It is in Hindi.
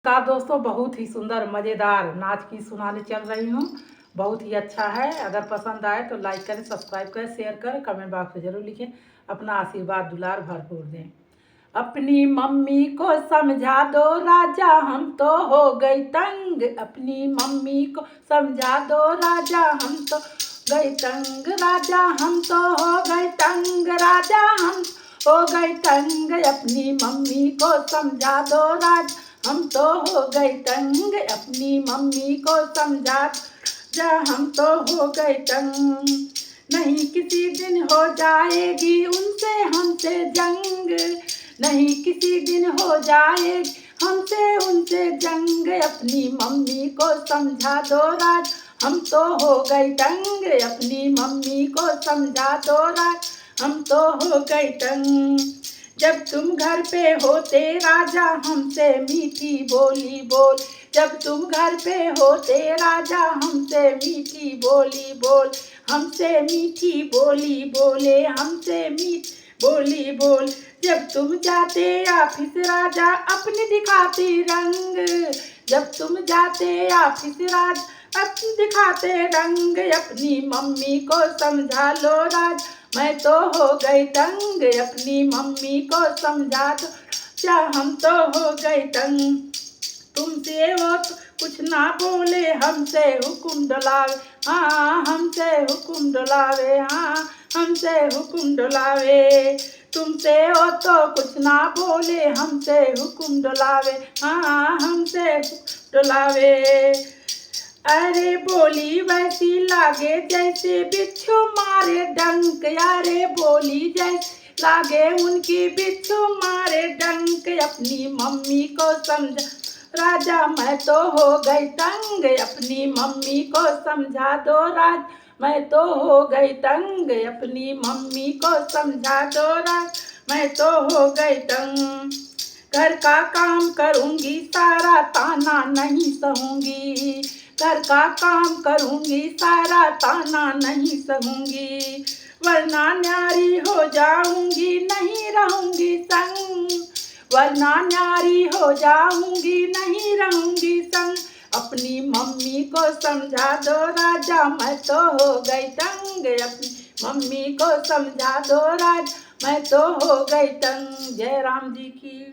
नमस्कार दोस्तों, बहुत ही सुंदर मज़ेदार नाच की सुनाने चल रही हूँ। बहुत ही अच्छा है। अगर पसंद आए तो लाइक करें, सब्सक्राइब करें, शेयर करें, कमेंट बॉक्स में ज़रूर लिखें। अपना आशीर्वाद दुलार भरपूर दें। अपनी मम्मी को समझा दो राजा, हम तो हो गई तंग। अपनी मम्मी को समझा दो राजा, हम तो गई तंग। राजा हम तो हो गए तंग, राजा हम हो गई तंग। अपनी मम्मी को समझा दो राजा, हम तो हो गए तंग। अपनी मम्मी को समझा जा, हम तो हो गए तंग। नहीं किसी दिन हो जाएगी उनसे हमसे जंग, नहीं किसी दिन हो जाएगी हमसे उनसे जंग। अपनी मम्मी को समझा दो राज, हम तो हो गए तंग। अपनी मम्मी को समझा दो राज, हम तो हो गए तंग। जब तुम घर पे होते राजा हमसे मीठी बोली बोल, जब तुम घर पे होते राजा हमसे मीठी बोली बोल, हमसे मीठी बोली बोले, हमसे मीठी बोली बोल। जब तुम जाते ऑफिस राजा अपने दिखाते रंग, जब तुम जाते ऑफिस राजा अपने दिखाते रंग। अपनी मम्मी को समझा लो राज, मैं तो हो गई तंग। अपनी मम्मी को समझा दो क्या, हम तो हो गए तंग। तुमसे वो तो कुछ ना बोले, हमसे हुकुम डोलावे, हाँ हमसे हुकुम डोलावे, हाँ हमसे हुकुम डोलावे। तुमसे वो तो कुछ ना बोले, हमसे हुकुम डोलावे, हाँ हमसे डोलावे। अरे बोली वैसी लागे जैसे बिच्छू मारे डंक, अरे बोली जैसे लागे उनकी बिच्छू मारे डंक। अपनी मम्मी को समझा राजा, मैं तो हो गई तंग। अपनी मम्मी को समझा दो राज, मैं तो हो गई तंग। अपनी मम्मी को समझा दो राज, मैं तो हो गई तंग। घर का काम करूँगी सारा, ताना नहीं सहूँगी। घर का काम करूँगी सारा, ताना नहीं सहूँगी। वरना न्यारी हो जाऊँगी, नहीं रहूँगी संग। वरना न्यारी हो जाऊँगी, नहीं रहूँगी संग। अपनी मम्मी को समझा दो राजा, मैं तो हो गई तंग। अपनी मम्मी को समझा दो राजा, मैं तो हो गई तंग। जय राम जी की।